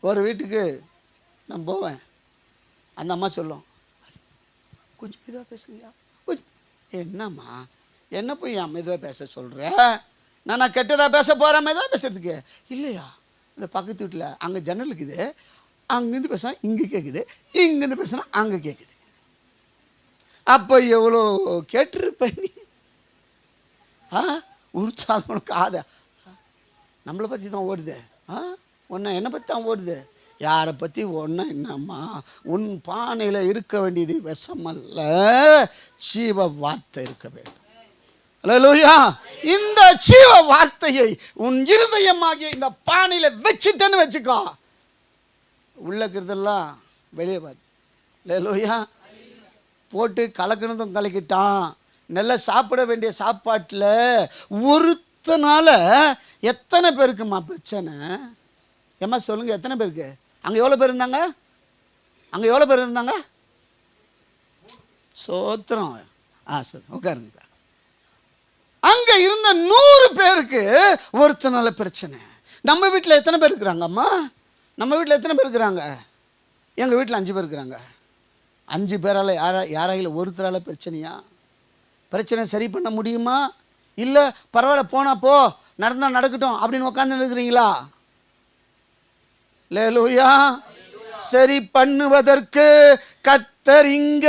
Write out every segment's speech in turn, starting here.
ஒரு வீட்டுக்கு நான் போவேன். அந்த அம்மா சொல்லும், கொஞ்சம் மெதுவாக பேசுங்கய்யா. கொஞ்சம் என்னம்மா என்ன போய் என் மெதுவாக பேச சொல்கிற? நான் கெட்டதாக பேச போகிறேன் மெதுவாக பேசுறதுக்கு? இல்லையா, இந்த பக்கத்து வீட்டில் அங்கே ஜன்னல் இருக்குது, அங்கேருந்து பேசினா இங்கே கேட்குது, இங்கேருந்து பேசினா அங்கே கேட்குது. அப்போ எவ்வளோ கேட்டுருப்ப நீ? உற்சாகம் காதை நம்மளை பற்றி தான் ஓடுது. ஒன்றை என்னை பற்றி தான் ஓடுது. யாரை பற்றி ஒன்றா என்னம்மா, உன் பானையில் இருக்க வேண்டியது விஷமல்ல, ஜீவ வார்த்தை இருக்க வேண்டும். அல்லேலூயா. இந்த ஜீவ வார்த்தையை உன் இருதயமாகிய இந்த பானையில் வச்சுட்டேன்னு வச்சுக்கோ, உள்ள இருக்கிறதெல்லாம் வெளியே பாரு. அல்லேலூயா. போட்டு கலக்கினதும் கலக்கிட்டான். நல்லா சாப்பிட வேண்டிய சாப்பாட்டில் ஒருத்தனால எத்தனை பேருக்குமா பிரச்சனை? ஏம்மா சொல்லுங்கள், எத்தனை பேருக்கு? அங்கே எவ்வளோ பேர் இருந்தாங்க? அங்கே எவ்வளோ பேர் இருந்தாங்க? சோத்திரம். சரி, உட்காருங்க. அங்கே இருந்த 100 பேருக்கு ஒருத்தனால பிரச்சனை. நம்ம வீட்டில் எத்தனை பேர் இருக்கிறாங்க அம்மா? நம்ம வீட்டில் எத்தனை பேர் இருக்கிறாங்க? எங்கள் வீட்டில் 5 பேர் இருக்கிறாங்க. 5 பேரால் யாராயில் ஒருத்தரால் பிரச்சனையா? பிரச்சனை சரி பண்ண முடியுமா? இல்லை பரவாயில்ல போனா போ, நடந்தால் நடக்கட்டும் அப்படின்னு உட்காந்து இருக்கிறீங்களா? அல்லேலூயா. சரி பண்ணுவதற்கு கர்த்தர் இங்க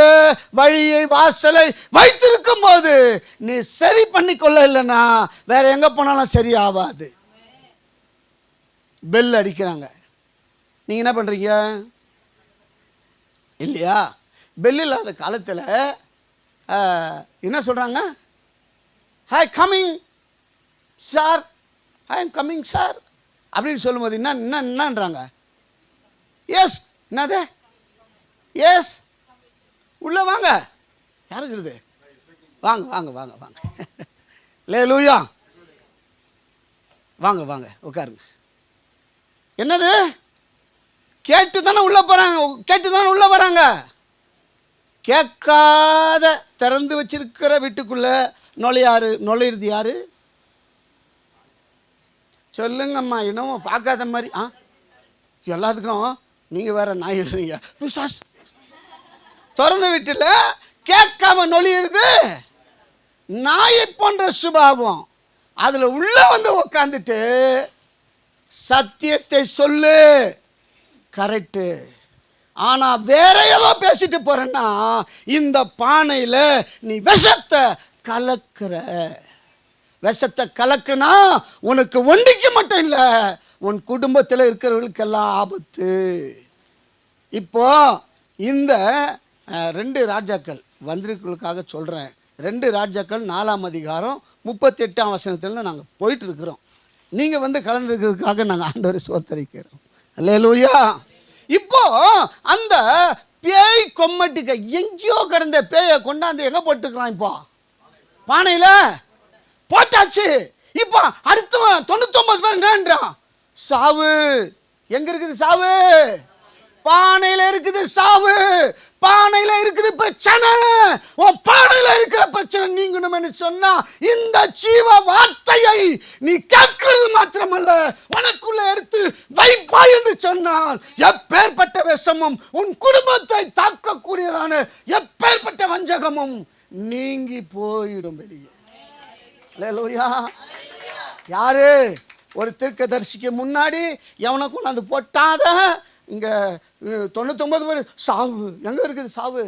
வழியை வாசலை வைத்திருக்கும் போது நீ சரி பண்ணி கொள்ள இல்லைன்னா வேற எங்க போனாலும் சரி ஆகாது. பெல் அடிக்கிறாங்க, நீங்க என்ன பண்றீங்க? இல்லையா, பெல் இல்லாத காலத்தில் என்ன சொல்றாங்க? Hi coming sir, hi coming sir அப்படின்னு சொல்லும்போது என்னன்றாங்க? எஸ். என்னது? எஸ். உள்ள வாங்க. யாருக்குது? வாங்க வாங்க வாங்க வாங்க. அல்லேலூயா. வாங்க வாங்க உட்காருங்க. என்னது? கேட்டு தானே உள்ள போறாங்க, கேட்டு தானே உள்ள வராங்க. கேட்காத திறந்து வச்சிருக்கிற வீட்டுக்குள்ள நுழையிறது யாரு? சொல்லுங்கம்மா. என்னமோ பார்க்காத மாதிரி எல்லாத்துக்கும் நீங்கள் வேற நாய் எழுதுங்க. திறந்த வீட்டில் கேட்காம நொழியிறது நாயை போன்ற சுபாவம். அதில் உள்ள வந்து உக்காந்துட்டு சத்தியத்தை சொல்லு, கரெக்டு, ஆனால் வேற ஏதோ பேசிட்டு போறேன்னா இந்த பானையில் நீ விஷத்தை கலக்கிற. விஷத்தை கலக்குனா உனக்கு ஒண்டிக்கு மட்டும் இல்லை, உன் குடும்பத்தில் இருக்கிறவர்களுக்கெல்லாம் ஆபத்து. இப்போ இந்த 2 ராஜாக்கள் வந்திருக்கிறதுக்காக சொல்கிறேன். 2 ராஜாக்கள் 4ஆம் அதிகாரம் 38ஆம் வசனத்திலிருந்து நாங்கள் போயிட்டு இருக்கிறோம். நீங்கள் வந்து கலந்துருக்கிறதுக்காக நாங்கள் ஆண்டவரை சோத்தரிக்கிறோம். அல்லேலூயா. இப்போ அந்த பேய் கொம்மட்டுக்க எங்கேயோ கிடந்த பேயை கொண்டாந்து எங்கே போட்டுக்கிறான்? இப்போ பானையில் போட்டாச்சு. இப்போ அடுத்தவன் 99 பேர் என்னன்றான்? சாவு. எங்க இருக்குது சாவு? பானையில இருக்குது சாவு. பானையில இருக்குது பிரச்சனை. உன் பானையில இருக்கிற பிரச்சனை நீங்கணும்னு சொன்னா இந்த ஜீவ வார்த்தையை நீ கேட்கிறது மாத்திரமல்ல, உனக்குள்ள எடுத்து வைப்பா என்று சொன்னால் எப்பேற்பட்ட விஷமும் உன் குடும்பத்தை தாக்கக்கூடியதான எப்பேற்பட்ட வஞ்சகமும் நீங்கி போயிடும் வெளியே. அல்லேலூயா. யாரு? ஒரு தீர்க்கதரிசிக்கு முன்னாடி எவனை கொண்டாந்து போட்டாத இங்கே 99 பேர் சாவு. எங்கே இருக்குது சாவு?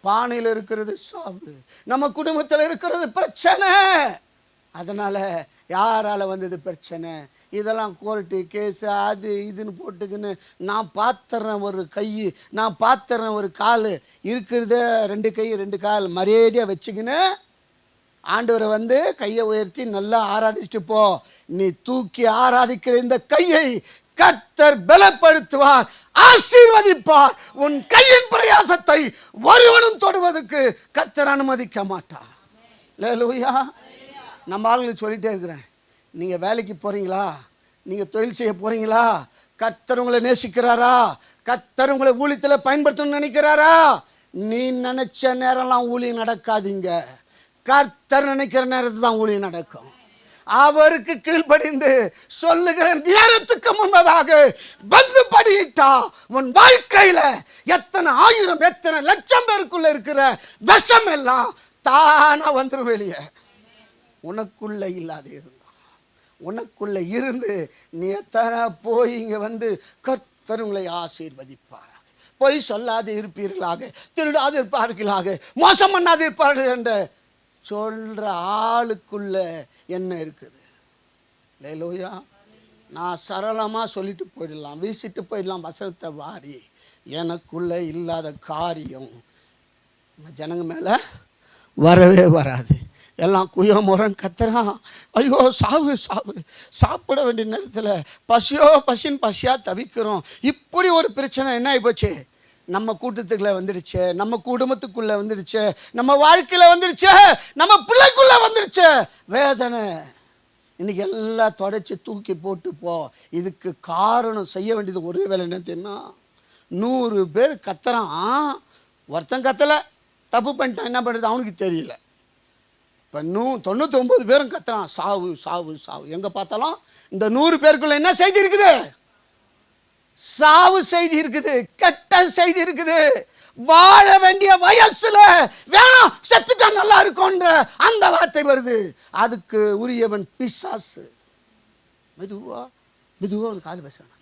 பானையில் இருக்கிறது சாவு. நம்ம குடும்பத்தில் இருக்கிறது பிரச்சனை. அதனால் யாரால் வந்தது பிரச்சனை? இதெல்லாம் கோர்ட்டு கேஸு அது இதுன்னு போட்டுக்கின்னு நான் பார்த்துறேன் ஒரு கை, நான் பார்த்துறேன் ஒரு கால், இருக்கிறத 2 கை 2 கால் மரியாதையாக வச்சுக்கின்னு ஆண்டவரை வந்து கையை உயர்த்தி நல்லா ஆராதிச்சுட்டு போ. நீ தூக்கி ஆராதிக்கிற இந்த கையை கர்த்தர் பலப்படுத்துவார், ஆசீர்வதிப்பார். உன் கையின் பிரயாசத்தை ஒருவனும் தொடுவதற்கு கர்த்தர் அனுமதிக்க மாட்டார். அல்லேலூயா. நம்ம ஆளுங்களுக்கு சொல்லிட்டே இருக்கிறேன், நீங்கள் வேலைக்கு போகிறீங்களா, நீங்கள் தொழில் செய்ய போகிறீங்களா, கர்த்தர் உங்களை நேசிக்கிறாரா, கர்த்தர் உங்களை ஊழியத்தில் பயன்படுத்தணும்னு நினைக்கிறாரா? நீ நினைச்ச நேரம்லாம் ஊழியம் நடக்காதீங்க. கர்த்தர் நினைக்கிற நேரத்தில் தான் ஊழியம் நடக்கும். அவருக்கு கீழ்ப்படிந்து சொல்லுகிற நேரத்துக்கு முன்பதாக வந்து படியிட்டா உன் வாழ்க்கையில எத்தனை ஆயிரம் எத்தனை லட்சம் பேருக்குள்ள இருக்கிற விஷம் எல்லாம் தானா வந்துடும் வெளியே. உனக்குள்ள இல்லாத இருந்தா, உனக்குள்ள இருந்து நீ எத்தனை போய் இங்க வந்து கர்த்தர் உங்களை ஆசீர்வதிப்பாராக. பொய் சொல்லாது இருப்பீர்களாக, திருடாது இருப்பார்களாக, மோசம் பண்ணாது இருப்பார்கள் என்ற சொல்ற ஆளுக்குள்ள என்ன இருக்குது? அல்லேலூயா. நான் சரளமா சொல்லிட்டு போயிடலாம், வீசிட்டு போயிடலாம் வசனத்தை வாரி. எனக்குள்ள இல்லாத காரியம் ஜனங்க மேல வரவே வராது. எல்லாம் குயமுறன் கத்துறான், ஐயோ சாவு சாவு, சாப்பிட வேண்டிய நேரத்தில் பசியோ பசின்னு பசியாக தவிக்கிறோம். இப்படி ஒரு பிரச்சனை என்ன ஆகிப்போச்சு? நம்ம கூட்டத்துக்குள்ள வந்துடுச்சு, நம்ம குடும்பத்துக்குள்ள வந்துடுச்சு, நம்ம வாழ்க்கையில் வந்துடுச்சு, நம்ம பிள்ளைக்குள்ள வந்துடுச்சு வேதனை. இன்னைக்கு எல்லாம் தொடச்சி தூக்கி போட்டு போ. இதுக்கு காரணம் செய்ய வேண்டியது ஒரே வேலை என்ன தெரியுமா? 100 பேர் கத்துறான், ஒருத்தன் கத்தலை, தப்பு பண்ணிட்டான், என்ன பண்ணுறது அவனுக்கு தெரியல. இப்போ 99 பேரும் கத்துறான் சாவு சாவு சாவு. எங்கே பார்த்தாலும் இந்த 100 பேருக்குள்ள என்ன செய்தி இருக்குது? சாவு செய்தி இருக்குது, கெட்ட செய்தி இருக்குது. வாழ வேண்டிய வயசுல வேணாம் செத்துட்டா நல்லா இருக்கும்ன்ற அந்த வார்த்தை வருது. அதுக்கு உரியவன் பிசாசு. மெதுவா மெதுவா அவன் காது பேசுறான்.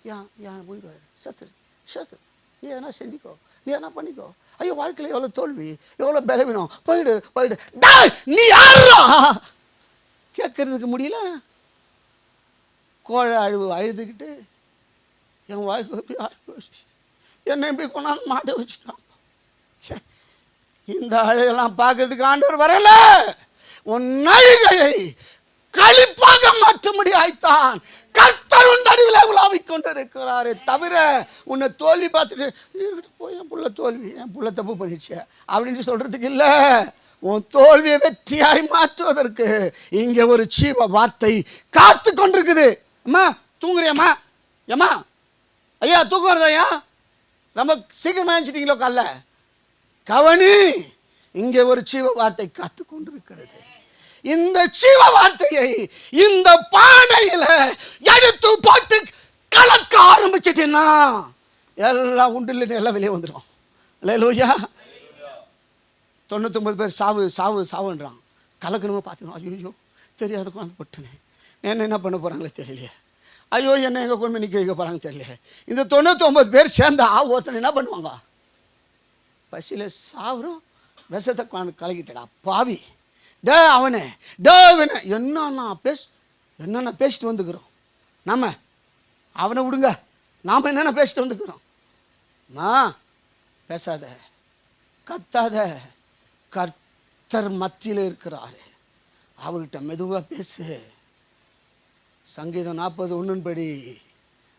ஏன் போயிடுவாரு, சத்து சத்து, நீ எதனா செஞ்சுக்கோ, நீ எதனா பண்ணிக்கோ. ஐயோ வாழ்க்கையில் எவ்வளோ தோல்வி, எவ்வளோ பலவீனம், போயிடு போயிடு. நீ யாரா கேட்கறதுக்கு முடியல. கோழை அழுதுகிட்டு என் வாழ்க்கை எப்படி ஆகிப்போச்சு, என்னை எப்படி கொண்டாந்து மாட்ட வச்சுட்டான். இந்த அழுகெல்லாம் பார்க்கறதுக்கு ஆண்டவர் வரல. உன் அழுகையை களிப்பாக மாற்றும்படி ஆய்த்தான் கர்த்தர் உன் நடுவில் உலாவிக் கொண்டு இருக்கிறாரே தவிர உன்னை தோல்வி பார்த்துட்டு இருக்கட்டும் போய் என் புள்ள தோல்வி, என் புள்ள தப்பு பண்ணிடுச்சு அப்படின்னு சொல்றதுக்கு இல்லை. உன் தோல்வியை வெற்றியாய் மாற்றுவதற்கு இங்கே ஒரு ஜீவ வார்த்தை காத்து கொண்டிருக்குது. அம்மா தூங்குறியம்மா, ஏம்மா ஐயா தூக்கம் வருதையா, ரொம்ப சீக்கிரமா நினைச்சிட்டீங்களோ காலைல, கவனி, இங்கே ஒரு ஜீவ வார்த்தை காத்து கொண்டிருக்கிறது. இந்த ஜீவ வார்த்தையை இந்த பானையில எடுத்து போட்டு கலக்க ஆரம்பிச்சிட்டேன்னா எல்லாம் உண்டில் எல்லாம் வெளியே வந்துடும். அல்லேலூயா. 99 பேர் சாவு சாவு சாவுன்றான். கலக்கணுமா பார்த்துக்கணும். ஐயோ தெரியாத குழந்தை போட்டுனே, என்ன பண்ண போகிறாங்களே தெரியலையே, ஐயோ என்ன எங்கே கொண்டு நிற்க வைக்க போகிறாங்க தெரியலையே. இந்த 99 பேர் சேர்ந்தா ஒருத்தனை என்ன பண்ணுவாங்க? பசியில் சாவுறோம், விஷத்தை கலக்கிட்டடா பாவி, டே அவனே டே அவனே என்னென்ன பேசிட்டு வந்துக்கிறோம். நம்ம அவனை விடுங்க, நாம் என்னென்ன பேசிட்டு வந்துக்கிறோம். பேசாத, கத்தாத, கர்த்தர் மத்தியில் இருக்கிறாரு, அவர்கிட்ட மெதுவாக பேசு. சங்கீதம் 40:1 படி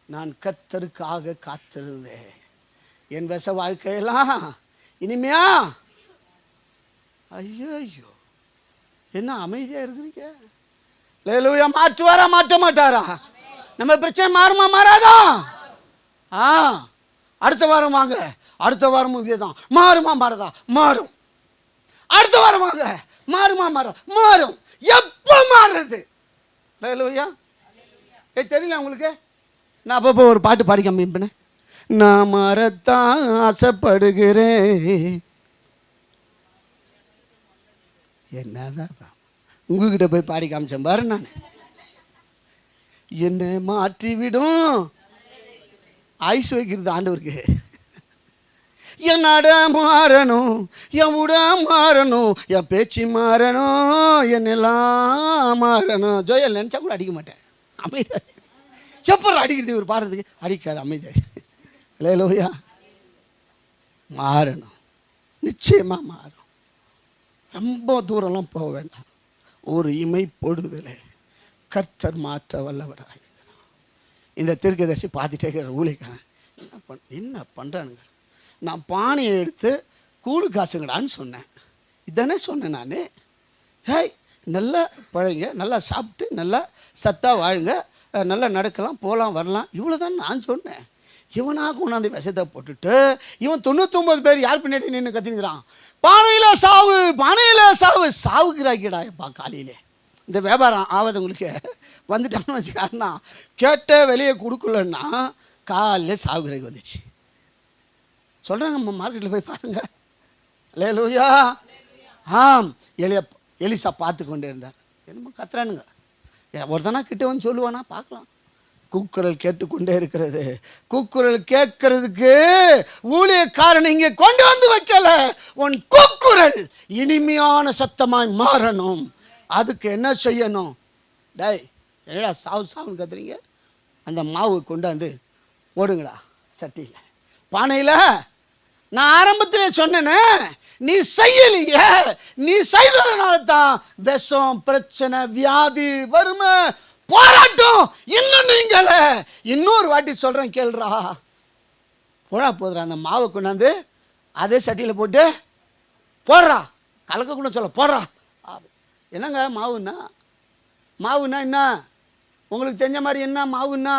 நான் கர்த்தருக்காக காத்திருந்தேன், என் விஷ வாழ்க்கையெல்லாம் இனிமையா. ஐயோ என்ன அமைதியா இருக்கிறீங்க? அல்லேலூயா. மாற்றுவாரா மாற்ற மாட்டாரா? நம்ம பிரச்சனை மாறுமா மாறாதா? அடுத்த வாரம் வாங்க, அடுத்த வாரமும் இதேதான். மாறுமா மாறதா? மாறும். அடுத்த வாரம் வாங்க, மாறுமா மாற மாறும். எப்போ மாறுறது? அல்லேலூயா. தெரியல உங்களுக்கு? நான் அப்பப்போ ஒரு பாட்டு பாடி காமிப்பேன். நான் மாறத்தான் ஆசைப்படுகிறேன். என்னதான் உங்ககிட்ட போய் பாடி காமிச்சேன் பாரு. நான் என்னை மாற்றிவிடும் ஐஸ் வைக்கிறது ஆண்டவருக்கு. என் நட மாறணும், என் உட மாறணும், என் பேச்சு மாறணும், என்னெல்லாம் மாறணும். ஜோயல் நினச்சா கூட அடிக்க மாட்டேன். அமைதியா எப்போ அடிக்கிறது ஒரு பாடுறதுக்கு? அடிக்காது, அமைதியா. அல்லேலூயா. மாறணும், நிச்சயமாக மாறும். ரொம்ப தூரம்லாம் போக வேண்டாம். ஒரு இமை பொழுதுல கர்த்தர் மாற்ற வல்லவராக. இந்த தீர்க்கதரிசி பார்த்துட்டே இருக்கிற ஊழியக்காரன் என்ன பண்ணுறானுங்க? நான் பானையை எடுத்து கூழு காசுங்கடான்னு சொன்னேன். இதானே சொன்னேன் நான். ஹேய் நல்லா பழங்க, நல்லா சாப்பிட்டு நல்லா சத்தாக வாழுங்க, நல்லா நடக்கலாம், போகலாம் வரலாம், இவ்வளோ தான் நான் சொன்னேன். இவனாக கொண்டாந்து விஷத்தை போட்டுட்டு இவன் 99 பேர் யார் பின்னாடி நின்று கத்தினுக்கிறான்? பானையில் சாவு, பானையில் சாவு. சாவுக்கிறாக்கிடாப்பா காலையிலே. இந்த வியாபாரம் ஆகாதவங்களுக்கு வந்துட்டோம்னு வச்சுக்காருன்னா கேட்டே வெளியே கொடுக்கலன்னா காலையில் சாகுறைக்கு வந்துச்சு. சொல்கிறாங்க, நம்ம மார்க்கெட்டில் போய் பாருங்கள். அல்லேலூயா. ஆம், எலிசா பார்த்து கொண்டே இருந்தார். என்னமோ கத்துறானுங்க. ஒருத்தனா கிட்ட வந்து சொல்லுவானா பார்க்கலாம். கூக்குரல் கேட்டுக்கொண்டே இருக்கிறது. கூக்குரல் கேட்கறதுக்கு ஊழியக்காரன் இங்கே கொண்டு வந்து வைக்கல. உன் கூக்குரல் இனிமையான சத்தமாய் மாறணும். அதுக்கு என்ன செய்யணும்? டேய், என்னடா சாவுன்னு கத்துறீங்க? அந்த மாவு கொண்டாந்து ஓடுங்கடா சட்டியில், பானையில். நான் ஆரம்பத்திலே சொன்னேனே, நீ செய்யலையே. நீ செய்ததுனால தான் விஷம், பிரச்சனை, வியாதி, வறுமை, போராட்டம். இன்னும் நீங்கள இன்னொரு வாட்டி சொல்கிறேன் கேள்றா. போடா போதுறா, அந்த மாவை கொண்டாந்து அதே சட்டியில் போட்டு போடுறா. கலக்க கூட சொல்ல போடுறா. என்னங்க மாவுன்னா? மாவுன்னா என்ன? உங்களுக்கு தெரிஞ்ச மாதிரி என்ன மாவுன்னா